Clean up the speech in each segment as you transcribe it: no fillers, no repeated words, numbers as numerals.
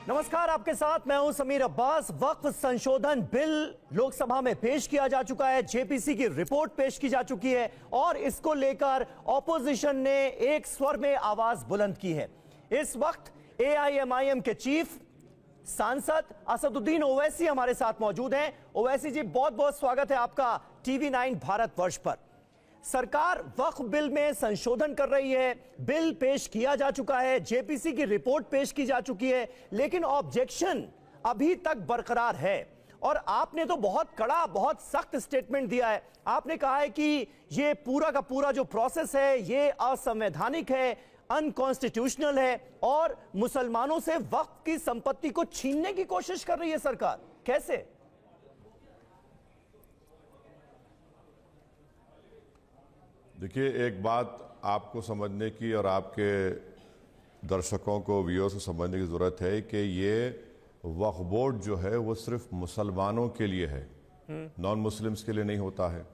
नमस्कार, आपके साथ मैं हूं समीर अब्बास। वक्फ संशोधन बिल लोकसभा में पेश किया जा चुका है, जेपीसी की रिपोर्ट पेश की जा चुकी है और इसको लेकर ऑपोजिशन ने एक स्वर में आवाज बुलंद की है। इस वक्त एआईएमआईएम के चीफ सांसद असदुद्दीन ओवैसी हमारे साथ मौजूद हैं। ओवैसी जी, बहुत बहुत स्वागत है आपका टीवी 9 भारतवर्ष पर। सरकार वक्फ बिल में संशोधन कर रही है, बिल पेश किया जा चुका है, जेपीसी की रिपोर्ट पेश की जा चुकी है, लेकिन ऑब्जेक्शन अभी तक बरकरार है। और आपने तो बहुत कड़ा, बहुत सख्त स्टेटमेंट दिया है। आपने कहा है कि ये पूरा का पूरा जो प्रोसेस है ये असंवैधानिक है, अनकॉन्स्टिट्यूशनल है और मुसलमानों से वक्फ की संपत्ति को छीनने की कोशिश कर रही है सरकार। कैसे? देखिए, एक बात आपको समझने की और आपके दर्शकों को, व्यूअर्स को समझने की ज़रूरत है कि ये वक्फ बोर्ड जो है वो सिर्फ मुसलमानों के लिए है, नॉन मुस्लिम्स के लिए नहीं होता है।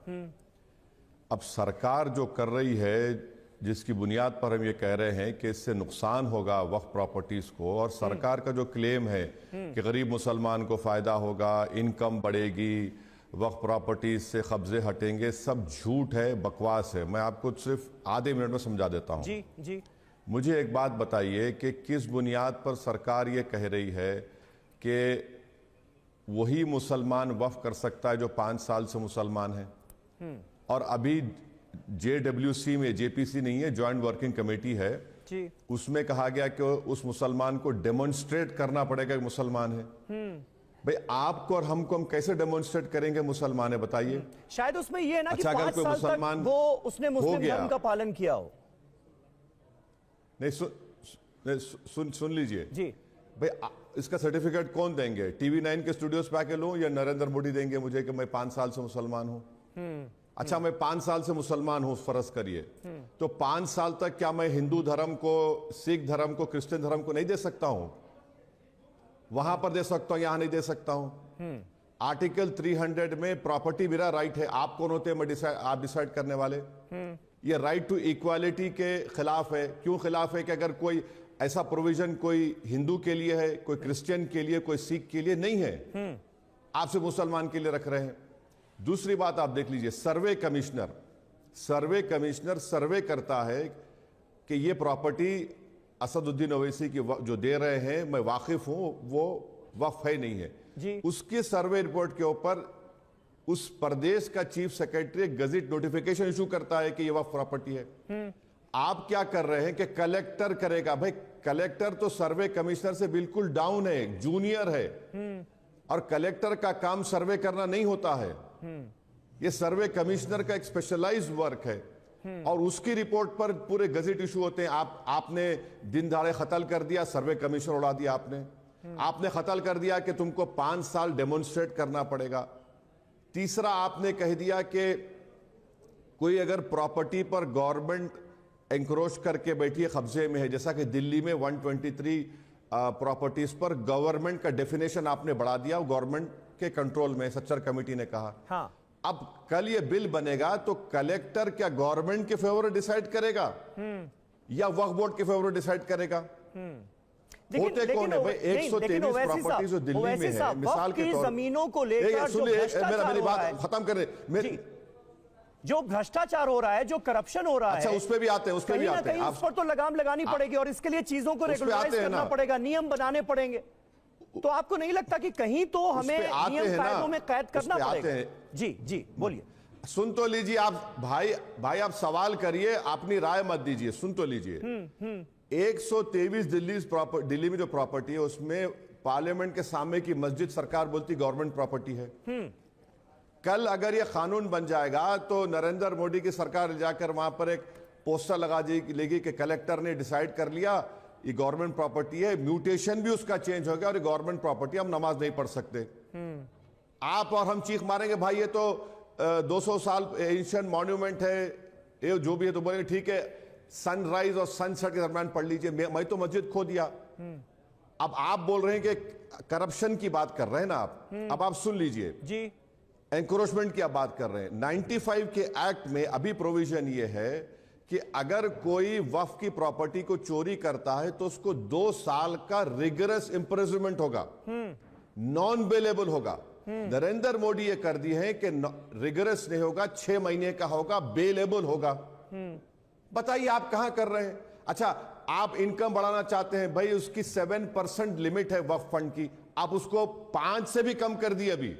अब सरकार जो कर रही है, जिसकी बुनियाद पर हम ये कह रहे हैं कि इससे नुकसान होगा वक्फ प्रॉपर्टीज़ को, और सरकार का जो क्लेम है कि गरीब मुसलमान को फ़ायदा होगा, इनकम बढ़ेगी, वक्फ प्रॉपर्टीज से कब्जे हटेंगे, सब झूठ है, बकवास है। मैं आपको सिर्फ आधे मिनट में समझा देता हूं। जी जी। मुझे एक बात बताइए कि किस बुनियाद पर सरकार ये कह रही है कि वही मुसलमान वक्फ कर सकता है जो 5 साल से मुसलमान है? और अभी JWC में, JPC नहीं है, ज्वाइंट वर्किंग कमेटी है जी, उसमें कहा गया कि उस मुसलमान को डेमोन्स्ट्रेट करना पड़ेगा कि मुसलमान है। भाई, आपको और हमको हम कैसे डेमोन्स्ट्रेट करेंगे मुसलमान है, बताइए। शायद उसमें ये है ना कि अच्छा, 5 साल तक वो उसने मुस्लिम धर्म का पालन किया हो। नहीं, सुन लीजिए जी भाई, इसका सर्टिफिकेट कौन देंगे? टीवी 9 के स्टूडियोज पे आके लूं या नरेंद्र मोदी देंगे मुझे कि मैं 5 साल से मुसलमान हूं? अच्छा, मैं 5 साल से मुसलमान हूं, फर्ज करिए, तो 5 साल तक क्या मैं हिंदू धर्म को, सिख धर्म को, क्रिश्चियन धर्म को नहीं दे सकता हूं? वहां पर दे सकता हूं, यहां नहीं दे सकता हूं। आर्टिकल 300 में प्रॉपर्टी मेरा राइट है, आप कौन होते हैं आप डिसाइड करने वाले? ये राइट टू इक्वालिटी के खिलाफ है। क्यों खिलाफ है? कि अगर कोई ऐसा प्रोविजन कोई हिंदू के लिए है, कोई क्रिश्चियन के लिए, कोई सिख के लिए नहीं है, आपसे मुसलमान के लिए रख रहे हैं। दूसरी बात आप देख लीजिए, सर्वे कमिश्नर सर्वे करता है कि ये प्रॉपर्टी असदुद्दीन ओवैसी की जो दे रहे हैं, मैं वाकिफ हूं, वो वक्फ है नहीं है जी। उसके सर्वे रिपोर्ट के ऊपर उस प्रदेश का chief secretary gazette notification issue करता है कि ये वक्फ प्रॉपर्टी है। आप क्या कर रहे हैं कि कलेक्टर करेगा? भाई, कलेक्टर तो सर्वे कमिश्नर से बिल्कुल डाउन है, जूनियर है, और कलेक्टर का काम सर्वे करना नहीं होता है। ये सर्वे कमिश्नर का एक स्पेशलाइज्ड वर्क है और उसकी रिपोर्ट पर पूरे गजट इशू होते हैं। आपने दिन दहाड़े कत्ल कर दिया, सर्वे कमिश्नर उड़ा दिया आपने कत्ल कर दिया कि तुमको 5 साल डेमोन्स्ट्रेट करना पड़ेगा। तीसरा, आपने कह दिया कि कोई अगर प्रॉपर्टी पर गवर्नमेंट एंक्रोच करके बैठी है, कब्जे में है, जैसा कि दिल्ली में 123 प्रॉपर्टीज पर गवर्नमेंट का डेफिनेशन आपने बढ़ा दिया, गवर्नमेंट के कंट्रोल में, सच्चर कमेटी ने कहा। हाँ। अब कल ये बिल बनेगा तो कलेक्टर क्या गवर्नमेंट के फेवर डिसाइड करेगा या वक्फ बोर्ड के फेवर डिसाइड करेगा? होते कौन है भाई? 123 प्रॉपर्टी जो दिल्ली में है, मिसाल के तौर, जमीनों को लेकर मेरी बात खत्म कर रहे, जो भ्रष्टाचार हो रहा है, जो करप्शन हो रहा है, अच्छा, उस पे भी आते हैं, उस पे भी आते हैं। उस पर तो लगाम लगानी पड़ेगी और इसके लिए चीजों को रेगुलराइज करना पड़ेगा, नियम बनाने पड़ेंगे। तो आपको नहीं लगता कि कहीं तो हमें नियम कायदों में कैद करना पड़ेगा? जी जी, बोलिए। सुन तो लीजिए आप भाई, आप सवाल करिए, अपनी राय मत दीजिए, सुन तो लीजिए। 123 दिल्ली में जो प्रॉपर्टी है, उसमें पार्लियामेंट के सामने की मस्जिद सरकार बोलती गवर्नमेंट प्रॉपर्टी है। कल अगर ये कानून बन जाएगा तो नरेंद्र मोदी की सरकार जाकर वहां पर एक पोस्टर लगा लेगी कि कलेक्टर ने डिसाइड कर लिया ये गवर्नमेंट प्रॉपर्टी है, म्यूटेशन भी उसका चेंज हो गया और ये गवर्नमेंट प्रॉपर्टी, हम नमाज नहीं पढ़ सकते। आप और हम चीख मारेंगे, भाई ये तो 200 साल एंशिएंट मॉन्यूमेंट है, ये जो भी है, तो बोलेंगे ठीक है, सनराइज और सनसेट के दरमियान पढ़ लीजिए। मैं तो मस्जिद खो दिया। अब आप बोल रहे हैं कि करप्शन की बात कर रहे हैं ना आप। अब आप सुन लीजिए जी, एंक्रोचमेंट की आप बात कर रहे हैं। 95 के एक्ट में अभी प्रोविजन ये है कि अगर कोई वक्फ की प्रॉपर्टी को चोरी करता है तो उसको 2 साल का रिगरस इंप्रिजनमेंट होगा, नॉन बेलेबल होगा। नरेंद्र मोदी ये कर दिए हैं कि रिगरस नहीं होगा, 6 महीने का होगा, बेलेबल होगा। बताइए आप कहां कर रहे हैं? अच्छा, आप इनकम बढ़ाना चाहते हैं, भाई उसकी 7% लिमिट है वक्फ फंड की, आप उसको 5 से भी कम कर दिए। अभी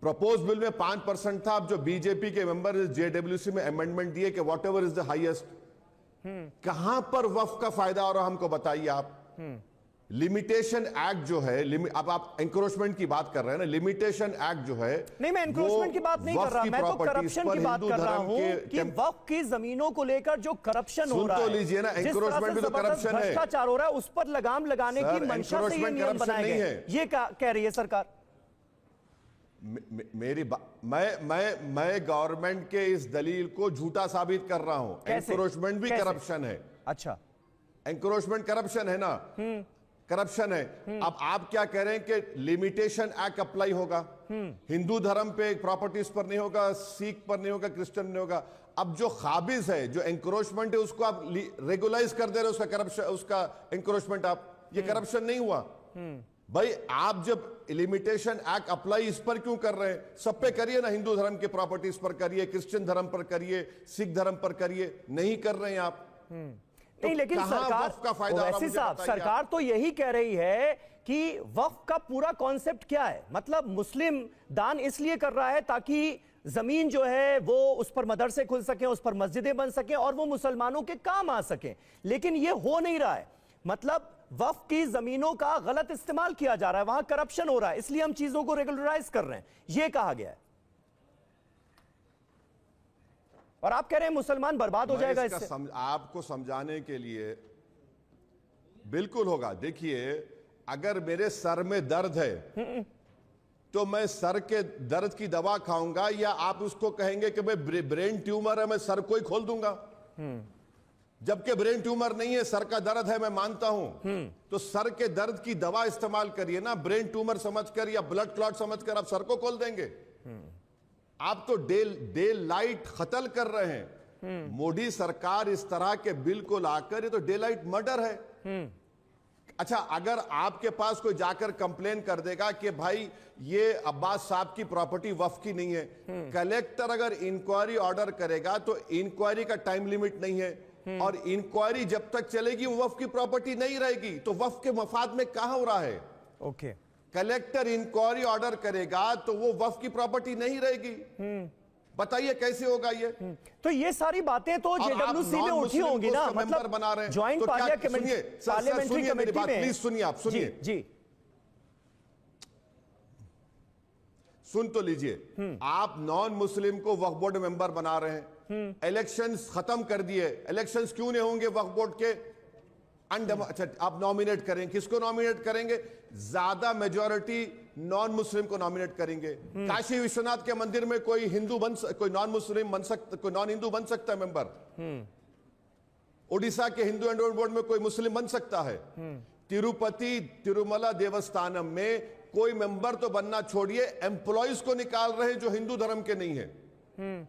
प्रपोज बिल में 5% था, अब जो बीजेपी के मेंबर जेडब्ल्यूसी में अमेंडमेंट दिए कि what ever is the highest. कहां पर वक्फ का फायदा हो रहा हमको बताइए आप। लिमिटेशन एक्ट जो है, अब आप एंक्रोचमेंट की बात कर रहे हैं ना, लिमिटेशन एक्ट जो है, नहीं मैं एनक्रोचमेंट की बात नहीं कर रहा, मैं तो करप्शन की बात कर रहा हूं कि वक्फ की जमीनों को लेकर जो करप्शन हो रहा है, सुन तो लीजिए ना, एंक्रोचमेंट भी तो करप्शन है, भ्रष्टाचार हो रहा है, उस पर लगाम लगाने की मंशा से ये नियम बनाए गए। ये कह रही है सरकार। मैं गवर्नमेंट के इस दलील को झूठा साबित कर रहा हूं। एंक्रोचमेंट भी करप्शन है। अच्छा, एंक्रोचमेंट करप्शन है ना, करप्शन है। अब आप क्या कह रहे हैं कि लिमिटेशन एक्ट अप्लाई होगा, हिंदू धर्म पे प्रॉपर्टीज पर नहीं होगा, सिख पर नहीं होगा, क्रिश्चियन नहीं होगा। अब जो खाबिज है, जो एंक्रोचमेंट है, उसको आप रेगुलाइज कर दे रहे हो, उसका करप्शन, उसका एंक्रोचमेंट। आप ये करप्शन नहीं हुआ भाई। आप जब लिमिटेशन एक्ट अप्लाई इस पर क्यों कर रहे हैं? सब पे करिए ना, हिंदू धर्म के प्रॉपर्टीज पर करिए, क्रिश्चियन धर्म पर करिए, सिख धर्म पर करिए, नहीं कर रहे हैं आप। नहीं, लेकिन सरकार का फायदा, वैसे साहब सरकार तो यही कह रही है कि वक्फ का पूरा कॉन्सेप्ट क्या है। मतलब मुस्लिम दान इसलिए कर रहा है ताकि जमीन जो है वो उस पर मदरसे खुल सके, उस पर मस्जिदें बन सके और वो मुसलमानों के काम आ सके। लेकिन ये हो नहीं रहा है। मतलब वक्फ की जमीनों का गलत इस्तेमाल किया जा रहा है, वहां करप्शन हो रहा है, इसलिए हम चीजों को रेगुलराइज कर रहे हैं, यह कहा गया है। और आप कह रहे हैं मुसलमान बर्बाद हो जाएगा इससे। आपको समझाने के लिए बिल्कुल होगा। देखिए, अगर मेरे सर में दर्द है तो मैं सर के दर्द की दवा खाऊंगा, या आप उसको कहेंगे कि मैं ब्रेन ट्यूमर है, मैं सर को ही खोल दूंगा। जबकि ब्रेन ट्यूमर नहीं है, सर का दर्द है, मैं मानता हूं। तो सर के दर्द की दवा इस्तेमाल करिए ना, ब्रेन ट्यूमर समझकर या ब्लड क्लॉट समझकर आप सर को खोल देंगे। आप तो डे लाइट कत्ल कर रहे हैं। मोदी सरकार इस तरह के बिल को लाकर, ये तो डे लाइट मर्डर है। अच्छा, अगर आपके पास कोई जाकर कंप्लेन कर देगा कि भाई ये अब्बास साहब की प्रॉपर्टी वक्फ की नहीं है, कलेक्टर अगर इंक्वायरी ऑर्डर करेगा तो इंक्वायरी का टाइम लिमिट नहीं है, और इंक्वायरी जब तक चलेगी वो वक्फ की प्रॉपर्टी नहीं रहेगी। तो वक्फ के मफाद में कहां हो रहा है? ओके, कलेक्टर इंक्वायरी ऑर्डर करेगा तो वो वक्फ की प्रॉपर्टी नहीं रहेगी। बताइए कैसे होगा ये? तो ये सारी बातें तो जेडब्ल्यूसी में उठी होंगी ना, मतलब बना रहे हैं, ज्वाइंट पार्लियामेंट्री कमेटी में। प्लीज सुनिए, आप सुनिए जी, सुन तो लीजिए। आप नॉन मुस्लिम को वक्फ बोर्ड मेंबर बना रहे हैं, इलेक्शंस खत्म कर दिए, इलेक्शंस क्यों नहीं होंगे वक्फ बोर्ड के? अच्छा, आप नॉमिनेट करें, किसको नॉमिनेट करेंगे? ज्यादा मेजॉरिटी नॉन मुस्लिम को नॉमिनेट करेंगे। काशी विश्वनाथ के मंदिर में कोई हिंदू कोई नॉन मुस्लिम बन सकता, कोई नॉन हिंदू बन सकता है मेंबर? उड़ीसा के हिंदू एंडोमेंट बोर्ड में कोई मुस्लिम बन सकता है? तिरुपति तिरुमला देवस्थानम में कोई मेंबर तो बनना छोड़िए, एम्प्लॉइज को निकाल रहे हैं जो हिंदू धर्म के नहीं है।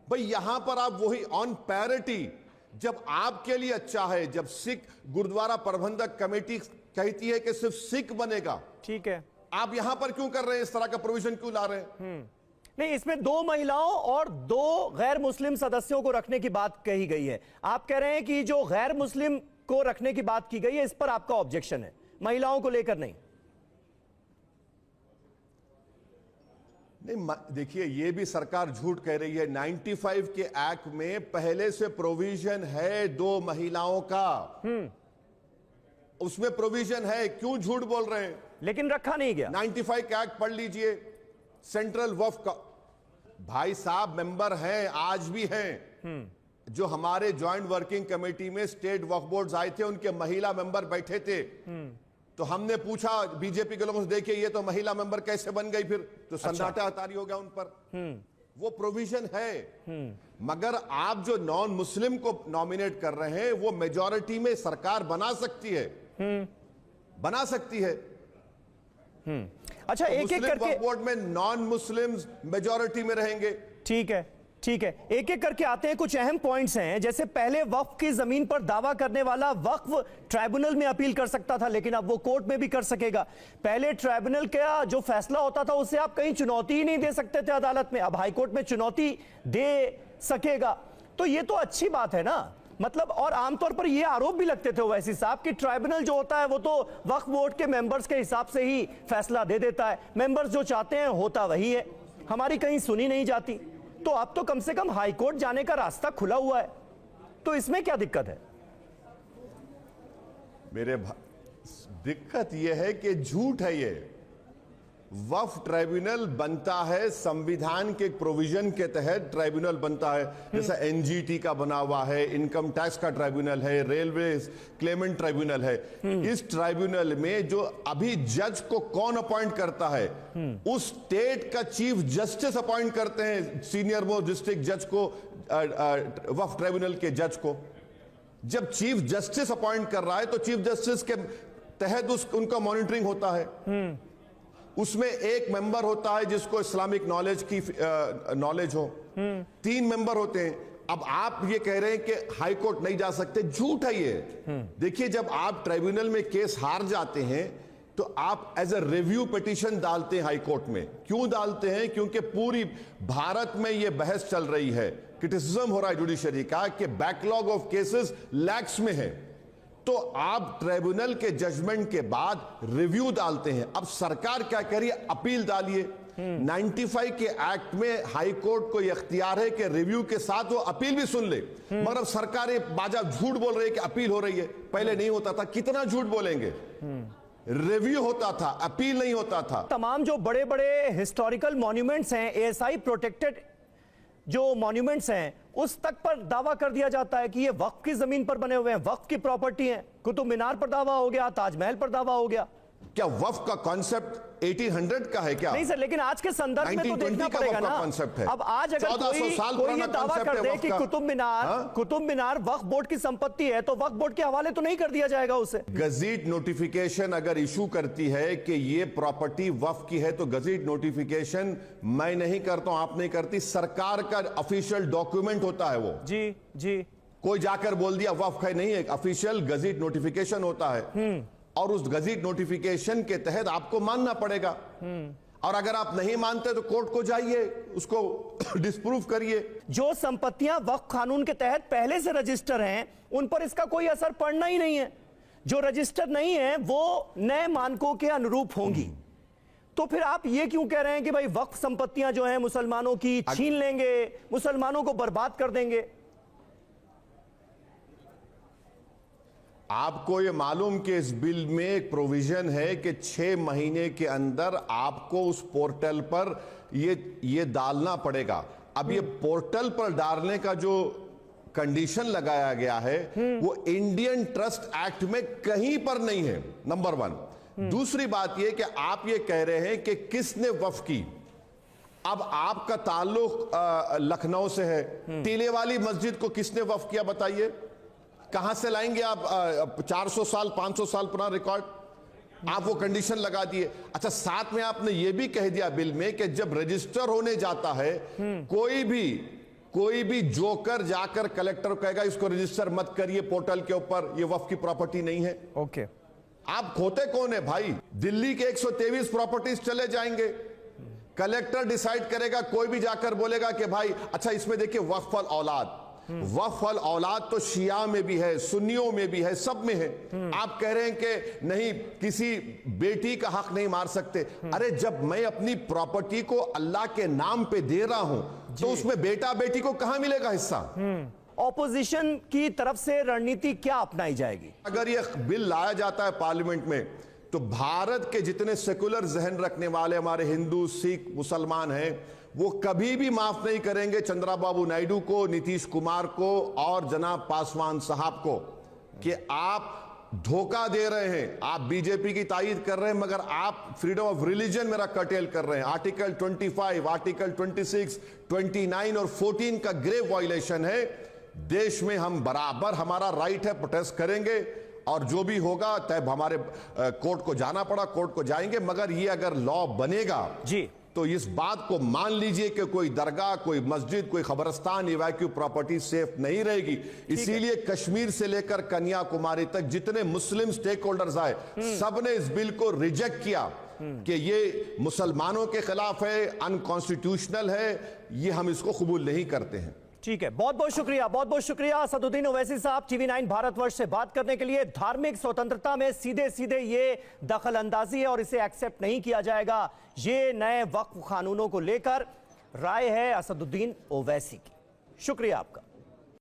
भाई यहां पर आप वही ऑन पैरिटी, जब आपके लिए अच्छा है, जब सिख गुरुद्वारा प्रबंधक कमेटी कहती है कि सिर्फ सिख बनेगा, ठीक है, आप यहां पर क्यों कर रहे हैं? इस तरह का प्रोविजन क्यों ला रहे हैं? नहीं, इसमें 2 महिलाओं और 2 गैर मुस्लिम सदस्यों को रखने की बात कही गई है। आप कह रहे हैं कि जो गैर मुस्लिम को रखने की बात की गई है, इस पर आपका ऑब्जेक्शन है, महिलाओं को लेकर नहीं? नहीं, देखिए, ये भी सरकार झूठ कह रही है। 95 के एक्ट में पहले से प्रोविजन है 2 महिलाओं का, उसमें प्रोविजन है, क्यों झूठ बोल रहे हैं? लेकिन रखा नहीं गया। 95 का एक्ट पढ़ लीजिए, सेंट्रल वक्फ का। भाई साहब मेंबर हैं, आज भी हैं, जो हमारे ज्वाइंट वर्किंग कमेटी में स्टेट वक्फ बोर्ड्स आए थे, उनके महिला मेंबर बैठे थे। तो हमने पूछा बीजेपी के लोगों से, देखिए ये तो महिला मेंबर कैसे बन गई? फिर तो सन्नाटा तारी हो गया उन पर। वो प्रोविजन है। मगर आप जो नॉन मुस्लिम को नॉमिनेट कर रहे हैं, वो मेजॉरिटी में सरकार बना सकती है, बना सकती है। अच्छा, तो एक एक करके बोर्ड में नॉन मुस्लिम्स मेजॉरिटी में रहेंगे। ठीक है, ठीक है, एक एक करके आते हैं। कुछ अहम पॉइंट्स हैं, जैसे पहले वक्फ की जमीन पर दावा करने वाला वक्फ ट्राइब्यूनल में अपील कर सकता था, लेकिन अब वो कोर्ट में भी कर सकेगा। पहले ट्राइब्यूनल का जो फैसला होता था उसे आप कहीं चुनौती ही नहीं दे सकते थे अदालत में, अब हाईकोर्ट में चुनौती दे सकेगा। तो ये तो अच्छी बात है ना, मतलब। और आमतौर पर ये आरोप भी लगते थे ओवैसी साहब कि ट्राइब्यूनल जो होता है वो तो वक्फ बोर्ड के मेंबर्स के हिसाब से ही फैसला दे देता है, मेंबर्स जो चाहते हैं होता वही है, हमारी कहीं सुनी नहीं जाती। तो अब तो कम से कम हाईकोर्ट जाने का रास्ता खुला हुआ है, तो इसमें क्या दिक्कत है? दिक्कत यह है कि झूठ है ये। वक्फ ट्राइब्यूनल बनता है संविधान के प्रोविजन के तहत ट्राइब्यूनल बनता है, जैसा एनजीटी का बना हुआ है, इनकम टैक्स का ट्राइब्यूनल है, रेलवे क्लेमेंट ट्राइब्यूनल है। इस ट्राइब्यूनल में जो अभी जज को कौन अपॉइंट करता है, उस स्टेट का चीफ जस्टिस अपॉइंट करते हैं सीनियर मोस्ट डिस्ट्रिक्ट जज को, वक्फ ट्राइब्यूनल के जज को। जब चीफ जस्टिस अपॉइंट कर रहा है तो चीफ जस्टिस के तहत उनका मॉनिटरिंग होता है। उसमें एक मेंबर होता है जिसको इस्लामिक नॉलेज की नॉलेज हो, 3 मेंबर होते हैं। अब आप ये कह रहे हैं कि हाई कोर्ट नहीं जा सकते, झूठ है ये। देखिए, जब आप ट्राइब्यूनल में केस हार जाते हैं तो आप एज अ रिव्यू पिटीशन डालते हैं हाई कोर्ट में। क्यों डालते हैं? क्योंकि पूरी भारत में ये बहस चल रही है, क्रिटिसिज्म हो रहा है जुडिशरी का कि बैकलॉग ऑफ केसेस लैक्स में है। तो आप ट्राइब्यूनल के जजमेंट के बाद रिव्यू डालते हैं। अब सरकार क्या कह रही है? अपील डालिए। 95 के एक्ट में हाई कोर्ट को यह इख्तियार है कि रिव्यू के साथ वो अपील भी सुन ले, मगर अब सरकार बाजा झूठ बोल रही है कि अपील हो रही है। पहले नहीं होता था। कितना झूठ बोलेंगे? रिव्यू होता था, अपील नहीं होता था। तमाम जो बड़े बड़े हिस्टोरिकल मॉन्यूमेंट्स हैं, एएसआई प्रोटेक्टेड जो मॉन्यूमेंट्स हैं, उस तक पर दावा कर दिया जाता है कि ये वक्फ की जमीन पर बने हुए हैं, वक्फ की प्रॉपर्टी है। कुतुब मीनार पर दावा हो गया, ताजमहल पर दावा हो गया। क्या वक्फ का कॉन्सेप्ट 1800 का है क्या? नहीं सर, लेकिन आज के संदर्भ में तो देखना पड़ेगा ना। है। अब आज अगर कोई ये दावा कर दे कि कुतुब मीनार वक्फ बोर्ड की संपत्ति है, तो वक्फ बोर्ड के हवाले तो नहीं कर दिया जाएगा उसे। गजीट नोटिफिकेशन अगर इशू करती है कि ये प्रॉपर्टी वक्फ की है, तो गजीट नोटिफिकेशन मैं नहीं करता हूं, आप नहीं करती, सरकार का ऑफिशियल डॉक्यूमेंट होता है वो। जी जी। कोई जाकर बोल दिया वक्फ है, नहीं, एक ऑफिशियल गजीट नोटिफिकेशन होता है और उस गजीट नोटिफिकेशन के तहत आपको मानना पड़ेगा। और अगर आप नहीं मानते तो कोर्ट को जाइए, उसको डिस्प्रूव करिए। जो संपत्तियां वक्फ कानून के तहत पहले से रजिस्टर हैं, उन पर इसका कोई असर पड़ना ही नहीं है। जो रजिस्टर नहीं है वो नए मानकों के अनुरूप होंगी। तो फिर आप ये क्यों कह रहे हैं कि भाई वक्फ संपत्तियां जो हैं मुसलमानों की छीन लेंगे, मुसलमानों को बर्बाद कर देंगे? आपको ये मालूम कि इस बिल में एक प्रोविजन है कि 6 महीने के अंदर आपको उस पोर्टल पर ये डालना पड़ेगा। अब ये पोर्टल पर डालने का जो कंडीशन लगाया गया है वो इंडियन ट्रस्ट एक्ट में कहीं पर नहीं है, नंबर 1। दूसरी बात ये कि आप ये कह रहे हैं कि किसने वक्फ की। अब आपका ताल्लुक लखनऊ से है, टीले वाली मस्जिद को किसने वक्फ किया बताइए? कहां से लाएंगे आप 400 साल 500 साल पुराना रिकॉर्ड? आप वो कंडीशन लगा दिए। अच्छा, साथ में आपने ये भी कह दिया बिल में कि जब रजिस्टर होने जाता है, कोई भी जोकर जाकर कलेक्टर कहेगा इसको रजिस्टर मत करिए पोर्टल के ऊपर, ये वक्फ की प्रॉपर्टी नहीं है। ओके। आप खोते कौन है भाई? दिल्ली के 123 प्रॉपर्टीज चले जाएंगे, कलेक्टर डिसाइड करेगा, कोई भी जाकर बोलेगा कि भाई अच्छा इसमें देखिए वक्फ अल औलाद। वक्फ अल औलाद तो शिया में भी है, सुन्नियों में भी है, सब में है। आप कह रहे हैं कि नहीं, किसी बेटी का हक नहीं मार सकते। अरे जब मैं अपनी प्रॉपर्टी को अल्लाह के नाम पे दे रहा हूं तो उसमें बेटा बेटी को कहां मिलेगा हिस्सा? ऑपोजिशन की तरफ से रणनीति क्या अपनाई जाएगी? अगर यह बिल लाया जाता है पार्लियामेंट में तो भारत के जितने सेकुलर जहन रखने वाले हमारे हिंदू, सिख, मुसलमान हैं, वो कभी भी माफ नहीं करेंगे चंद्रबाबू नायडू को, नीतीश कुमार को और जनाब पासवान साहब को कि आप धोखा दे रहे हैं। आप बीजेपी की तायीद कर रहे हैं, मगर आप फ्रीडम ऑफ रिलीजन मेरा कर्टेल कर रहे हैं। आर्टिकल 25, आर्टिकल 26, 29 और 14 का ग्रेव वायलेशन है। देश में हम बराबर, हमारा राइट है, प्रोटेस्ट करेंगे और जो भी होगा तय हमारे कोर्ट को जाना पड़ा, कोर्ट को जाएंगे। मगर ये अगर लॉ बनेगा जी तो इस बात को मान लीजिए कि कोई दरगाह, कोई मस्जिद, कोई खबरस्तान, इवैक्यू प्रॉपर्टी सेफ नहीं रहेगी। इसीलिए कश्मीर से लेकर कन्याकुमारी तक जितने मुस्लिम स्टेक होल्डर्स आए, सबने इस बिल को रिजेक्ट किया कि ये मुसलमानों के खिलाफ है, अनकॉन्स्टिट्यूशनल है, ये हम इसको कबूल नहीं करते हैं। ठीक है, बहुत बहुत शुक्रिया असदुद्दीन ओवैसी साहब, टीवी9 भारतवर्ष से बात करने के लिए। धार्मिक स्वतंत्रता में सीधे सीधे ये दखल अंदाजी है और इसे एक्सेप्ट नहीं किया जाएगा। ये नए वक्फ कानूनों को लेकर राय है असदुद्दीन ओवैसी की। शुक्रिया आपका।